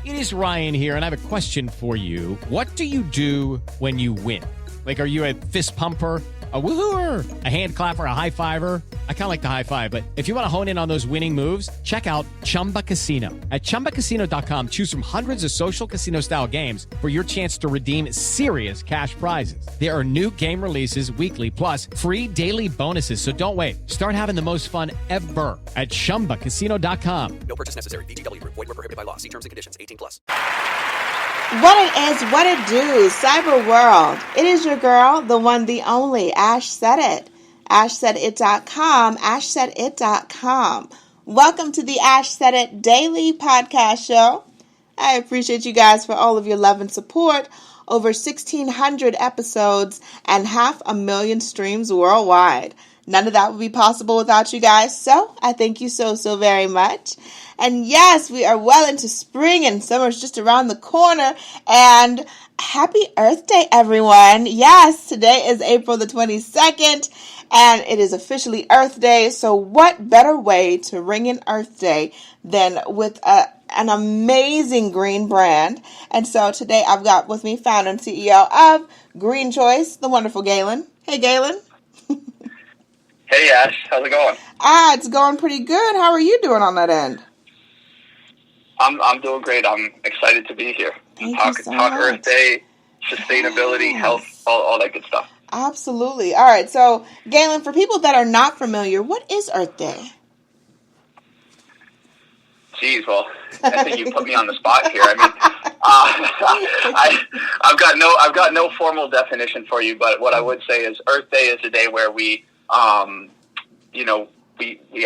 It is Ryan here, and I have a question for you. What do you do when you win? Like, are you a fist pumper, a woohooer, a hand clapper, a high fiver? I kind of like the high five, but if you want to hone in on those winning moves, check out Chumba Casino. At ChumbaCasino.com, choose from hundreds of social casino-style games for your chance to redeem serious cash prizes. There are new game releases weekly, plus free daily bonuses. So don't wait. Start having the most fun ever at ChumbaCasino.com. No purchase necessary. VGW Group. Void where prohibited by law. See terms and conditions. 18+. What it is, what it do, cyber world. It is your girl, the one, the only, Ash Said It. AshSaidIt.com, AshSaidIt.com. Welcome to the Ash Said It Daily Podcast Show. I appreciate you guys for all of your love and support. Over 1,600 episodes and 500,000 streams worldwide. None of that would be possible without you guys, so I thank you so very much. And yes, we are well into spring and summer's just around the corner. And happy Earth Day, everyone. Yes, today is April the 22nd, and it is officially Earth Day. So what better way to ring in Earth Day than with an amazing green brand? And so today I've got with me founder and CEO of GreenChoice, the wonderful Galen. Hey, Galen. Hey, Ash. How's it going? It's going pretty good. How are you doing on that end? I'm doing great. I'm excited to be here. Talk Earth Day, sustainability, health, all that good stuff. Absolutely. All right. So, Galen, for people that are not familiar, what is Earth Day? Geez, well, I think you put me on the spot here. I mean, I've got no formal definition for you, but what I would say is Earth Day is a day where we I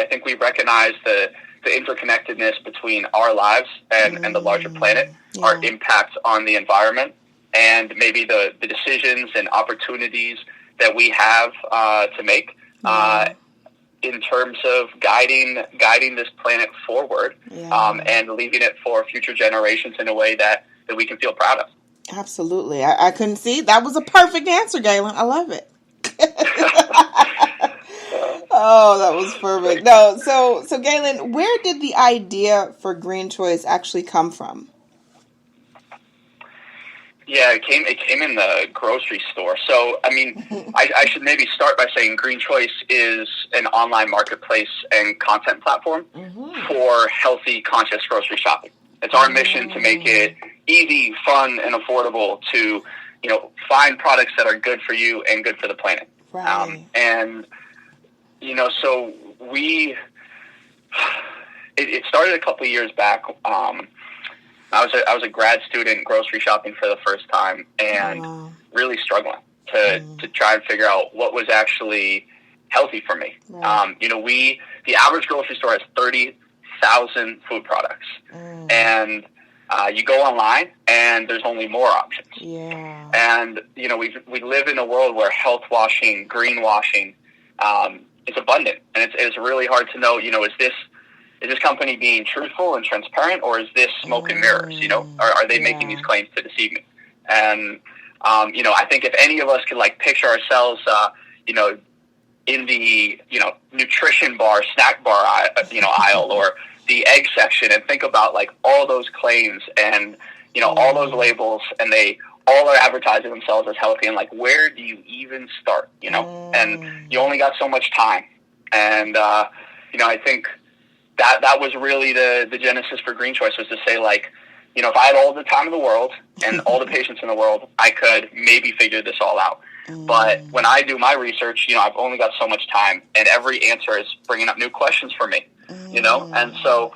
think we recognize the interconnectedness between our lives and the larger planet, our impact on the environment, and maybe the decisions and opportunities that we have to make in terms of guiding this planet forward and leaving it for future generations in a way that we can feel proud of. Absolutely. I couldn't see. That was a perfect answer, Galen. I love it. Oh, that was perfect. No, so Galen, where did the idea for GreenChoice actually come from? Yeah, it came in the grocery store. So, I mean, I should maybe start by saying GreenChoice is an online marketplace and content platform for healthy, conscious grocery shopping. It's our mission to make it easy, fun, and affordable to, find products that are good for you and good for the planet. Right. So it started a couple of years back. I was a grad student grocery shopping for the first time and really struggling to try and figure out what was actually healthy for me. Right. The average grocery store has 30,000 food products, and you go online and there's only more options. Yeah. And we live in a world where health washing, greenwashing, is abundant, and it's really hard to know. Is this company being truthful and transparent, or is this smoke and mirrors? Are they making these claims to deceive me? And I think if any of us could picture ourselves, in the nutrition bar, snack bar, aisle, or the egg section, and think about all those claims and all those labels, and they all are advertising themselves as healthy, and where do you even start? And you only got so much time, and I think that was really the genesis for GreenChoice, was to say if I had all the time in the world and all the patience in the world, I could maybe figure this all out. But when I do my research, I've only got so much time, and every answer is bringing up new questions for me, and so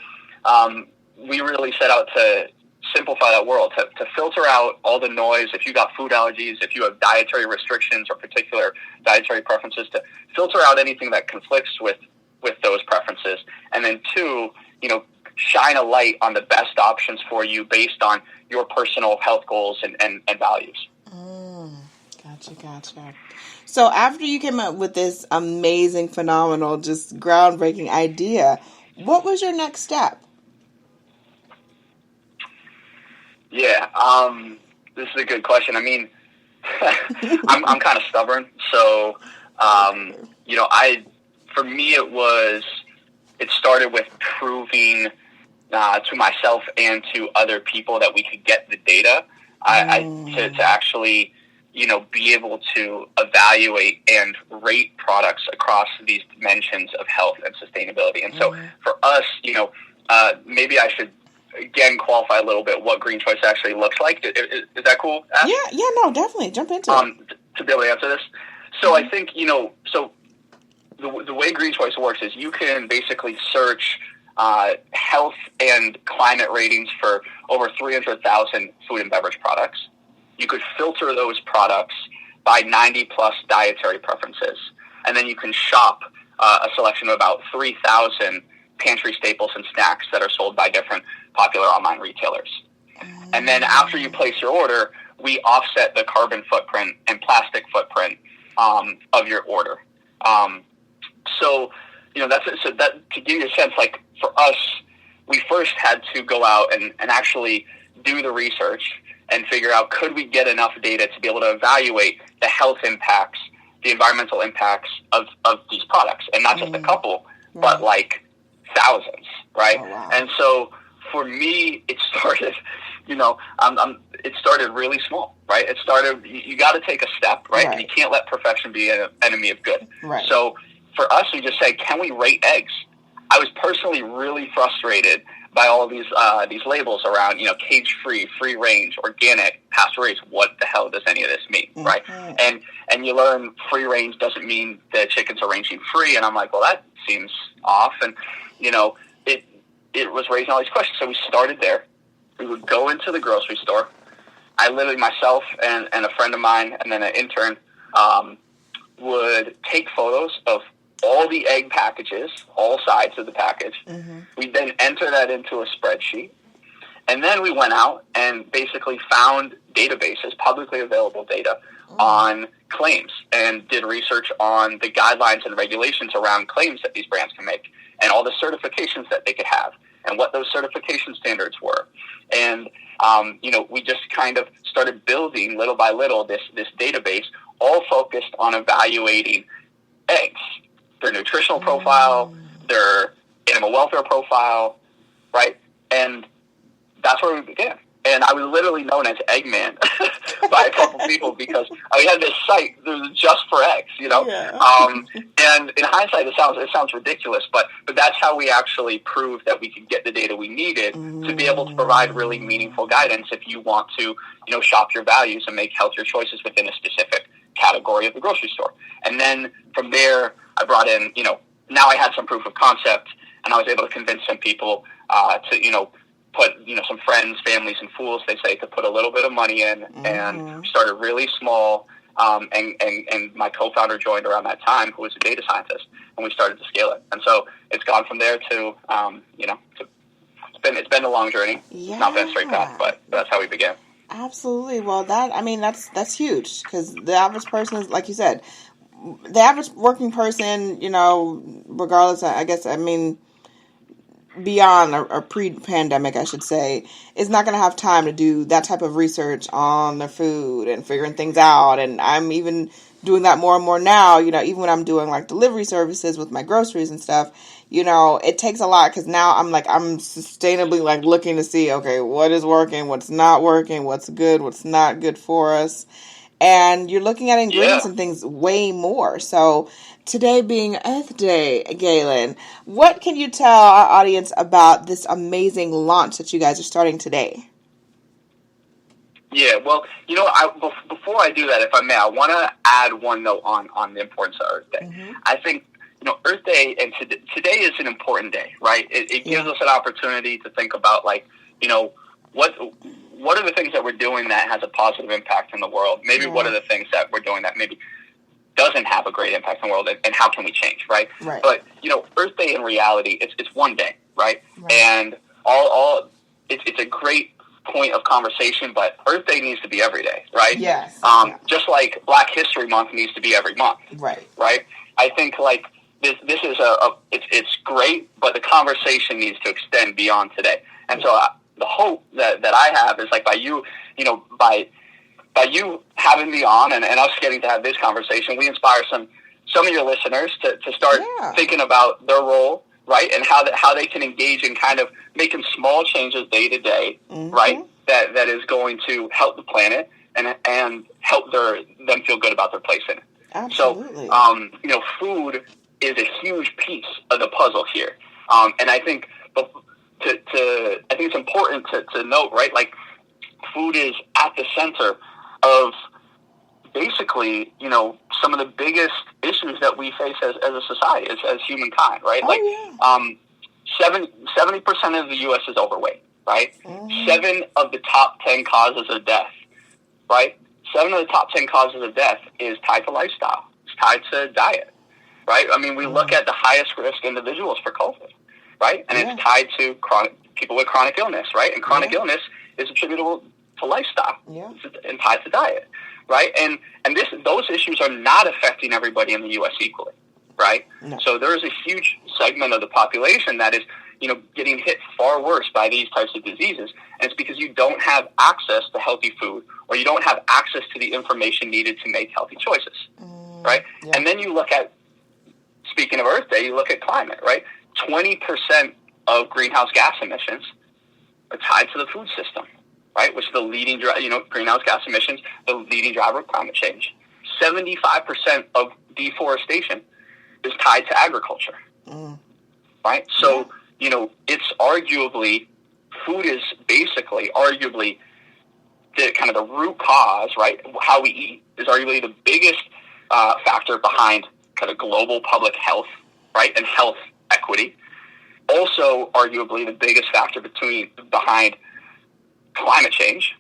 we really set out to simplify that world, to filter out all the noise. If you got food allergies, if you have dietary restrictions or particular dietary preferences, to filter out anything that conflicts with those preferences. And then two, shine a light on the best options for you based on your personal health goals and values. Gotcha. So after you came up with this amazing, phenomenal, just groundbreaking idea, what was your next step? Yeah, this is a good question. I mean, I'm kind of stubborn, so for me it started with proving to myself and to other people that we could get the data to actually, be able to evaluate and rate products across these dimensions of health and sustainability. And so for us, maybe I should again qualify a little bit what GreenChoice actually looks like. Is that cool, Ash? Yeah, no, definitely jump into it. To be able to answer this. So I think, so the way GreenChoice works is you can basically search health and climate ratings for over 300,000 food and beverage products. You could filter those products by 90 plus dietary preferences. And then you can shop a selection of about 3,000 pantry staples and snacks that are sold by different popular online retailers. And then after you place your order, we offset the carbon footprint and plastic footprint of your order. So that to give you a sense, like for us, we first had to go out and actually do the research and figure out, could we get enough data to be able to evaluate the health impacts, the environmental impacts of these products, and not just a couple, but like thousands, right? Oh, wow. And so for me, it started, it started really small, right? It started, you got to take a step, right? And you can't let perfection be an enemy of good. Right. So for us, we just said, can we rate eggs? I was personally really frustrated by all of these labels around, cage-free, free-range, organic, pasture-raised. What the hell does any of this mean, right? And you learn free-range doesn't mean the chickens are ranging free, and I'm like, well, that seems off, and it was raising all these questions. So we started there. We would go into the grocery store. I literally, myself and a friend of mine, and then an intern, would take photos of all the egg packages, all sides of the package. We then enter that into a spreadsheet. And then we went out and basically found databases, publicly available data, on claims, and did research on the guidelines and regulations around claims that these brands can make, and all the certifications that they could have, and what those certification standards were. And, we just kind of started building little by little this database, all focused on evaluating eggs, their nutritional profile, their animal welfare profile, right? And that's where we began. And I was literally known as Eggman by a couple people because I had this site that was just for eggs, And in hindsight, it sounds ridiculous, but that's how we actually proved that we could get the data we needed to be able to provide really meaningful guidance if you want to, shop your values and make healthier choices within a specific category of the grocery store. And then from there, I brought in, now I had some proof of concept, and I was able to convince some people to, put, some friends, families, and fools, they say, to put a little bit of money in, and started really small. And my co-founder joined around that time, who was a data scientist, and we started to scale it. And so it's gone from there to, it's been a long journey. Yeah. It's not been a straight path, but that's how we began. Absolutely. Well, that's huge, because the average person is, like you said, the average working person, regardless, beyond or pre-pandemic, I should say, is not going to have time to do that type of research on their food and figuring things out. And I'm even doing that more and more now, even when I'm doing like delivery services with my groceries and stuff, it takes a lot, because now I'm sustainably looking to see, okay, what is working, what's not working, what's good, what's not good for us. And you're looking at ingredients and things way more. So today being Earth Day, Galen, what can you tell our audience about this amazing launch that you guys are starting today? Yeah, well, before I do that, if I may, I want to add one note on the importance of Earth Day. I think, Earth Day, and today is an important day, right? It gives us an opportunity to think about, what are the things that we're doing that has a positive impact in the world? Maybe what are the things that we're doing that maybe doesn't have a great impact in the world, and how can we change, right? But, Earth Day in reality, it's one day, right? And it's a great point of conversation, but Earth Day needs to be every day, right? Yes. Just like Black History Month needs to be every month. Right. I think this is it's great, but the conversation needs to extend beyond today. And so the hope that I have is by you, by you having me on and us getting to have this conversation, we inspire some of your listeners to start thinking about their role right? And how they can engage in kind of making small changes day to day, right? That is going to help the planet and help them feel good about their place in it. Absolutely. So, food is a huge piece of the puzzle here. And I think I think it's important to note, right? Like, food is at the center of basically, some of the biggest issues that we face as a society, as humankind, right? 70% of the U.S. is overweight, right? 7 of the top 10 causes of death, right? 7 of the top 10 causes of death is tied to lifestyle. It's tied to diet, right? I mean, we look at the highest risk individuals for COVID, right? And it's tied to people with chronic illness, right? And chronic illness is attributable to lifestyle and tied to diet, right? And those issues are not affecting everybody in the U.S. equally, right? No. So there is a huge segment of the population that is, getting hit far worse by these types of diseases. And it's because you don't have access to healthy food, or you don't have access to the information needed to make healthy choices, right? Yeah. And then you look at, speaking of Earth Day, you look at climate, right? 20% of greenhouse gas emissions are tied to the food system, right? Which is the leading, greenhouse gas emissions, the leading driver of climate change. 75% of deforestation is tied to agriculture, right? So, it's arguably, food is basically, arguably, the kind of the root cause, right? How we eat is arguably the biggest factor behind kind of global public health, right? And health equity. Also, arguably, the biggest factor behind climate change.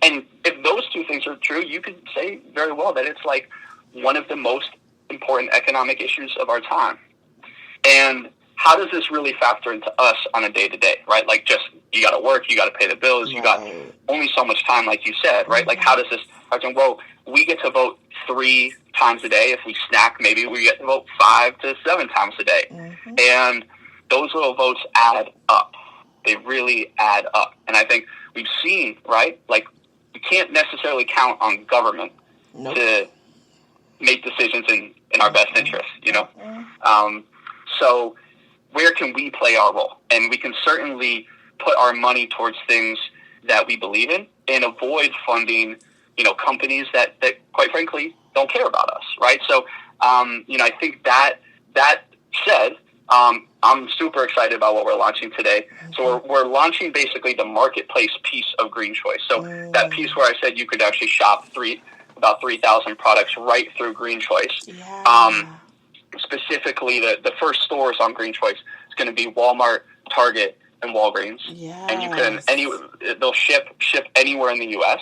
And if those two things are true, you could say very well that it's like one of the most important economic issues of our time. And how does this really factor into us on a day-to-day, right? Like, just, you got to work, you got to pay the bills, you got only so much time, like you said, right? Like, how does this factor in? Well, we get to vote 3 times a day. If we snack, maybe we get to vote 5 to 7 times a day. And those little votes add up. They really add up. And I think we've seen, right? Like, we can't necessarily count on government to make decisions in our best interest, So where can we play our role? And we can certainly put our money towards things that we believe in and avoid funding, companies that quite frankly don't care about us, right? So, I think that said, I'm super excited about what we're launching today. So we're launching basically the marketplace piece of GreenChoice. So that piece where I said you could actually shop about 3,000 products right through GreenChoice. Specifically, the first stores on GreenChoice is going to be Walmart, Target, and Walgreens. And you can they'll ship anywhere in the U.S.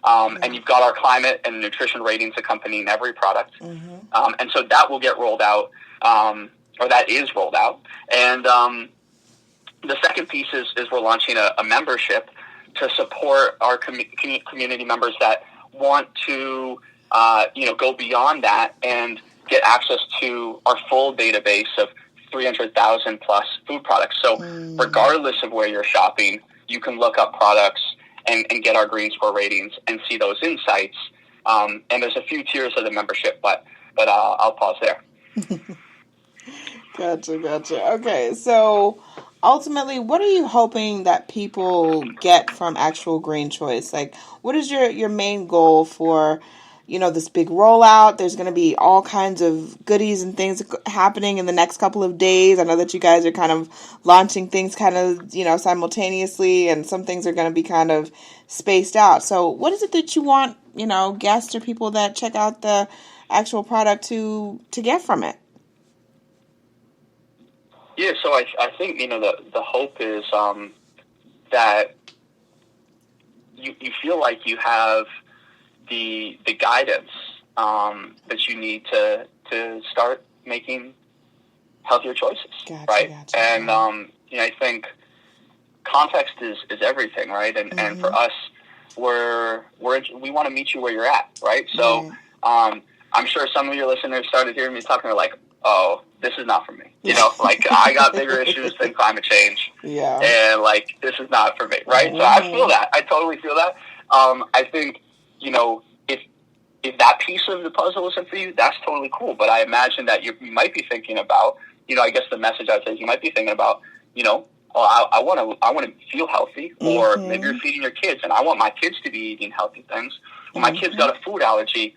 And you've got our climate and nutrition ratings accompanying every product. And so that will get rolled out, or that is rolled out. And the second piece is we're launching a membership to support our community members that want to go beyond that and get access to our full database of 300,000 plus food products. So regardless of where you're shopping, you can look up products and get our Green Score ratings and see those insights. And there's a few tiers of the membership, but I'll pause there. Gotcha. Okay, so ultimately, what are you hoping that people get from actual GreenChoice? Like, what is your main goal for, this big rollout? There's going to be all kinds of goodies and things happening in the next couple of days. I know that you guys are kind of launching things kind of, simultaneously, and some things are going to be kind of spaced out. So what is it that you want, guests or people that check out the actual product to get from it? Yeah, so I think, the hope is that you feel like you have the guidance that you need to start making healthier choices, right? Gotcha. And I think context is everything, right? And for us, we want to meet you where you're at, right? So I'm sure some of your listeners started hearing me talking, like, oh, this is not for me. Like, I got bigger issues than climate change. And like, this is not for me, right? So I feel that. I totally feel that. I think, if that piece of the puzzle isn't for you, that's totally cool. But I imagine that you might be thinking about, I guess the message I'd say is you might be thinking about, I want to feel healthy, or maybe you're feeding your kids, and I want my kids to be eating healthy things. Well, my kid's got a food allergy,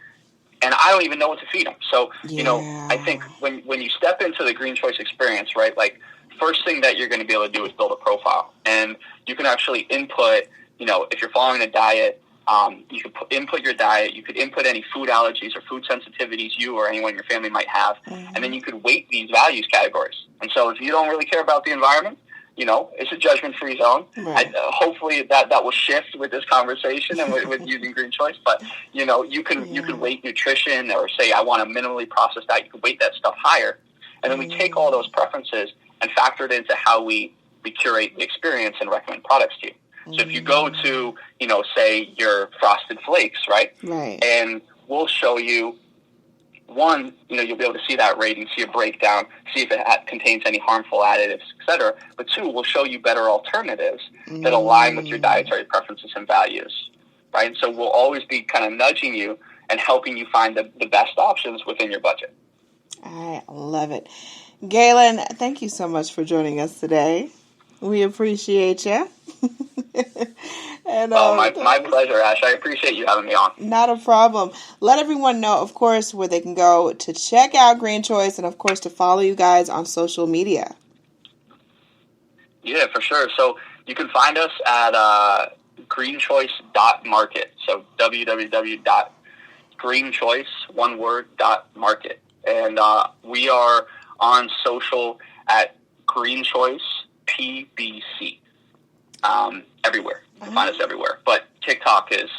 and I don't even know what to feed them. So, I think when you step into the Green Choice experience, right, like, first thing that you're going to be able to do is build a profile. And you can actually input, if you're following a diet, you could input your diet. You could input any food allergies or food sensitivities you or anyone in your family might have. And then you could weight these values categories. And so if you don't really care about the environment, it's a judgment-free zone. Right. Hopefully that will shift with this conversation and with using Green Choice. But, you can weight nutrition, or say I want a minimally processed diet. You can weight that stuff higher. And then we take all those preferences and factor it into how we curate the experience and recommend products to you. So if you go to, say your Frosted Flakes, right? Right. And we'll show you, one, you'll be able to see that rating, see a breakdown, see if it contains any harmful additives, et cetera. But two, we'll show you better alternatives that align with your dietary preferences and values, right? And so we'll always be kind of nudging you and helping you find the best options within your budget. I love it. Galen, thank you so much for joining us today. We appreciate you. And, my pleasure, Ash. I appreciate you having me on. Not a problem. Let everyone know, of course, where they can go to check out Green Choice, and, of course, to follow you guys on social media. Yeah, for sure. So you can find us at greenchoice.market. So www.greenchoice, one word, .market. And we are on social at Green Choice PBC. Everywhere. You can find us everywhere. But TikTok is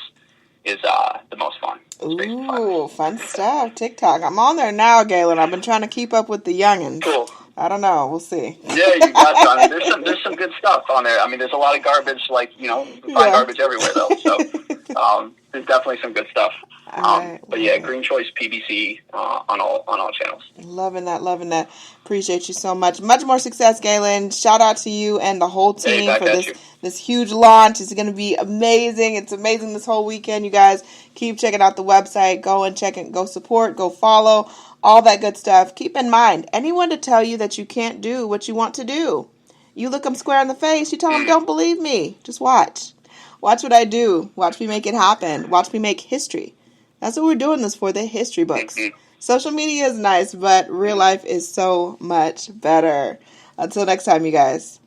the most fun. Ooh, fun stuff. TikTok. I'm on there now, Galen. I've been trying to keep up with the youngins. Cool. I don't know. We'll see. Yeah, you got to. I mean, there's some good stuff on there. I mean, there's a lot of garbage, you can find garbage everywhere, though. So there's definitely some good stuff. But yeah, Green Choice PBC on all channels. Loving that. Appreciate you so much. Much more success, Galen. Shout out to you and the whole team for this huge launch. It's going to be amazing. It's amazing this whole weekend. You guys keep checking out the website. Go and check it. Go support. Go follow. All that good stuff. Keep in mind, anyone to tell you that you can't do what you want to do, you look them square in the face. You tell them, don't believe me. Just watch. Watch what I do. Watch me make it happen. Watch me make history. That's what we're doing this for, the history books. Social media is nice, but real life is so much better. Until next time, you guys.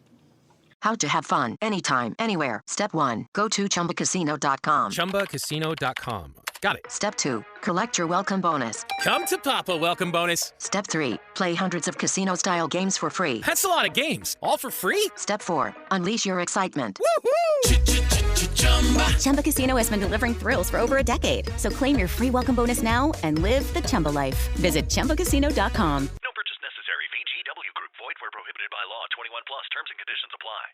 How to have fun anytime, anywhere. Step 1. Go to ChumbaCasino.com. ChumbaCasino.com. Got it. Step 2. Collect your welcome bonus. Come to Papa welcome bonus. Step 3. Play hundreds of casino-style games for free. That's a lot of games. All for free? Step 4. Unleash your excitement. Woohoo! Chumba Casino has been delivering thrills for over a decade. So claim your free welcome bonus now and live the Chumba life. Visit ChumbaCasino.com. No purchase necessary. VGW Group. Void where prohibited by law. 21 plus. Terms and conditions apply.